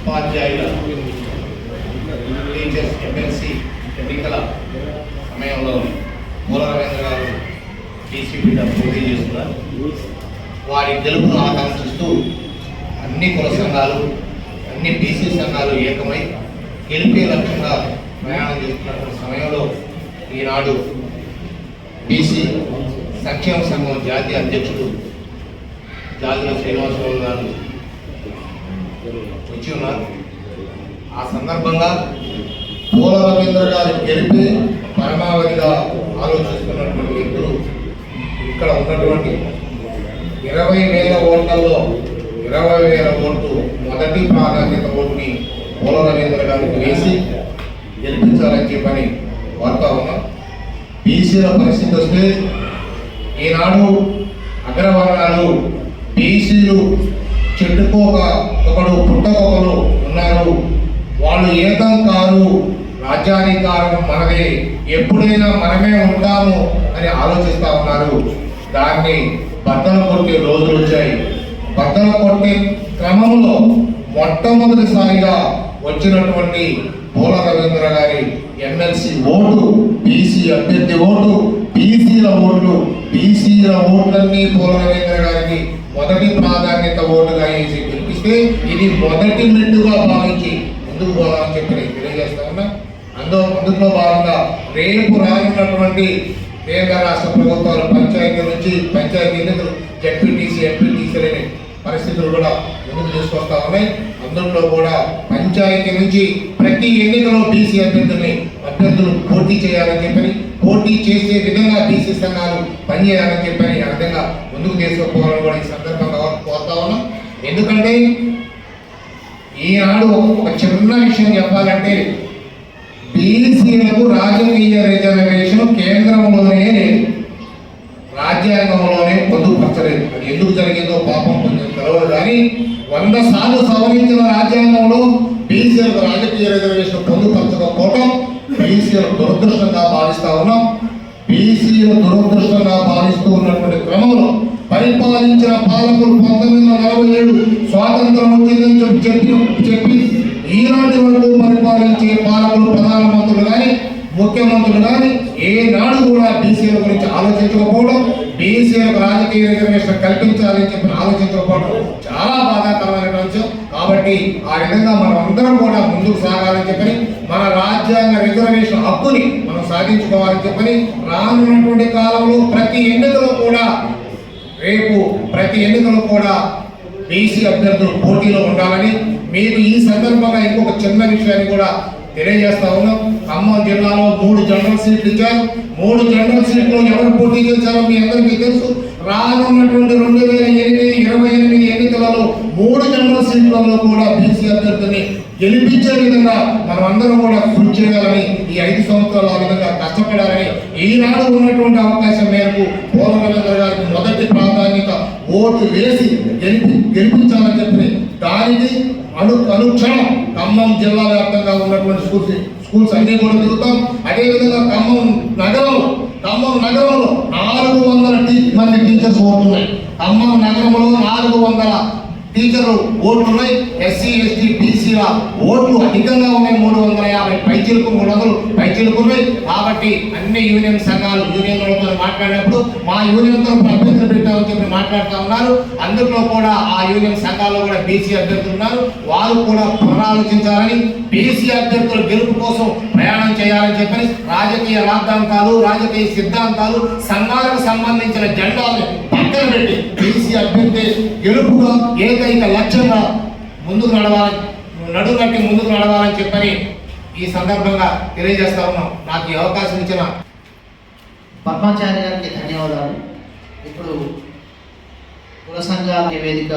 ఉపాధ్యాయుల teachers MLC ఎన్నికల సమయంలో మూల రవీంద్ర గారు టీసీపీ పోటీ చేస్తున్నారు. వారి గెలుపును ఆకాంక్షిస్తూ అన్ని కుల సంఘాలు, అన్ని బీసీ సంఘాలు ఏకమై గెలిపే లక్ష్యంగా ప్రయాణం చేస్తున్నటువంటి సమయంలో ఈనాడు బీసీ సంక్షేమ సంఘం జాతీయ అధ్యక్షుడు జాజుల శ్రీనివాసరావు గారు వచ్చి ఉన్నారు. ఆ సందర్భంగా మూల రవీంద్ర గారి గెలిపి పరమావధిగా ఆలోచిస్తున్నటువంటి వ్యక్తులు ఇక్కడ ఉన్నటువంటి 20,000 ఓట్లలో 20,000 ఓట్లు మొదటి ప్రాధాన్యత ఓటుని మూల రవీంద్ర గారికి వేసి గెలిపించాలని చెప్పని వార్తా ఉన్నాం. బీసీల పరిస్థితి వస్తే ఈనాడు అగ్రవర్ణాలు బీసీలు చెట్టుకోకడు పుట్టకొకరు ఉన్నారు. వాళ్ళు ఏకం కారు, రాజ్యానికి కారణం మనదే, ఎప్పుడైనా మనమే ఉంటాము అని ఆలోచిస్తూ ఉన్నారు. దాన్ని బద్దలు కొట్టే రోజులు వచ్చాయి. బద్దలు కొట్టే క్రమంలో మొట్టమొదటిసారిగా వచ్చినటువంటి మూల రవీంద్ర గారి ఎమ్మెల్సీ ఓటు, బీసీ అభ్యర్థి ఓటు, బీసీల ఓట్లు, బీసీల ఓట్లన్నీ మూల రవీంద్ర గారికి మొదటి ప్రాధాన్యత ఓటుగా వేసి గెలిపిస్తే ఇది మొదటి మెట్టుగా భావించి ముందుకు పోవాలని చెప్పి నేను తెలియజేస్తా ఉన్నా. అందులో భాగంగా రేపు రానున్నటువంటి కేంద్ర రాష్ట్ర ప్రభుత్వాలు పంచాయతీ నుంచి పంచాయతీ ఎన్నికలు, జడ్పీటీసీ, ఎంపీటీసీ అనే పరిస్థితులు కూడా ముందుకు తీసుకొస్తా ఉన్నాయి. అందులో కూడా పంచాయతీ నుంచి ప్రతి ఎన్నికలో బీసీ అభ్యర్థులు పోటీ చేయాలని చెప్పని, పోటీ చేసే విధంగా బీసీ సంఘాలు పనిచేయాలని చెప్పని ఆ విధంగా ముందుకు తీసుకుపోవాలని కూడా ఈ సందర్భంగా కోరుతా ఉన్నాం. ఎందుకంటే ఈనాడు ఒక చిన్న విషయం చెప్పాలంటే బీసీలకు రాజకీయ రిజర్వేషన్ కేంద్రంలోనే లేదు, రాజ్యాంగంలోనే పొందుపరచలేదు. అది ఎందుకు జరిగిందో పాపం కొంచెం తెలవదు. కానీ 100 సార్లు సవరించిన రాజ్యాంగంలో బీసీలకు రాజకీయ రిజర్వేషన్ పొందుపరచకపోవడం బీసీలకు దురదృష్టంగా భావిస్తా ఉన్నాం. బీసీలు దురదృష్టంగా భావిస్తూ ఉన్నటువంటి క్రమంలో పరిపాలించిన పాలకులు 1947 స్వాతంత్రం వచ్చిందని చెప్పి ఈనాటి వరకు పరిపాలించే పాలకులు, ప్రధానమంత్రులు కానీ, ముఖ్యమంత్రులు కానీ ఏనాడు కూడా బీసీల గురించి ఆలోచించకపోవడం, బీసీలకు రాజకీయ రిజర్వేషన్ కల్పించాలని చెప్పి ఆలోచించకపోవడం చాలా బాధాకరమైన అంశం. కాబట్టి ఆ విధంగా మనం అందరం కూడా ముందుకు సాగాలని చెప్పని, మన రాజ్యాంగ రిజర్వేషన్ హక్కుని మనం సాధించుకోవాలని చెప్పని, రానున్నటువంటి కాలంలో ప్రతి ఎన్నికలో కూడా బీసీ అభ్యర్థులు పోటీలో ఉండాలని మీకు ఈ సందర్భంగా ఇంకొక చిన్న విషయాన్ని కూడా తెలియజేస్తా ఉన్నాం. ఖమ్మం జిల్లాలో 3 జనరల్ సీట్లు ఇచ్చారు. 3 జనరల్ సీట్లు ఎవరు పోటీ చేశారో మీ అందరికీ తెలుసు. రానున్నటువంటి 2028 ఎన్నికలలో 3 జనరల్ సీట్లలో కూడా బీసీ అభ్యర్థుల్ని గెలిపించే విధంగా మనం అందరం కూడా కృషి చేయాలని, ఈ 5 సంవత్సరాలు ఆ విధంగా కష్టపడాలని, ఈనాడు ఉన్నటువంటి అవకాశం మేరకు మూల రవీంద్ర గారికి మొదటి ప్రాధాన్యత ఓటు వేసి గెలిపించాలని చెప్పి దానికి అనుక్షణం ఖమ్మం జిల్లా వ్యాప్తంగా ఉన్నటువంటి స్కూల్స్ అన్ని కూడా తిరుగుతాం. అదేవిధంగా ఖమ్మం నగరంలో 400 మంది టీచర్స్ ఓట్లున్నాయి. ఖమ్మం నగరంలో 400 టీచర్లు ఓట్లున్నాయి. ఎస్సీ, ఎస్టీ, బీసీల ఓట్లు అధికంగా ఉన్నాయి. 350 పైచిలకు 300 పైచిలకు ఉన్నాయి. కాబట్టి అన్ని యూనియన్ సంఘాలు యూనియన్లతో మాట్లాడినప్పుడు మా యూనియన్ తరఫున అభ్యర్థులు పెట్టామని చెప్పి మాట్లాడుతూ ఉన్నారు. అందులో కూడా ఆ యూనియన్ సంఘాల్లో కూడా బీసీ అభ్యర్థులు ఉన్నారు. వారు కూడా పునరాలోచించాలని, బీసీ అభ్యర్థుల గెలుపు కోసం ప్రయాణం చేయాలని చెప్పని, రాజకీయ రాద్ధాంతాలు, రాజకీయ సిద్ధాంతాలు, సంఘాలకు సంబంధించిన జెండాలను పక్కన పెట్టి బీసీ అభ్యర్థి గెలుపుగా ఏకైక లక్ష్యంగా ముందుకు నడవాలని చెప్పని ఈ సందర్భంగా తెలియజేస్తా ఉన్నాం. నాకు ఈ అవకాశం ఇచ్చిన పద్మాచార్య గారికి ధన్యవాదాలు. ఇప్పుడు కుల సంఘాల నివేదిక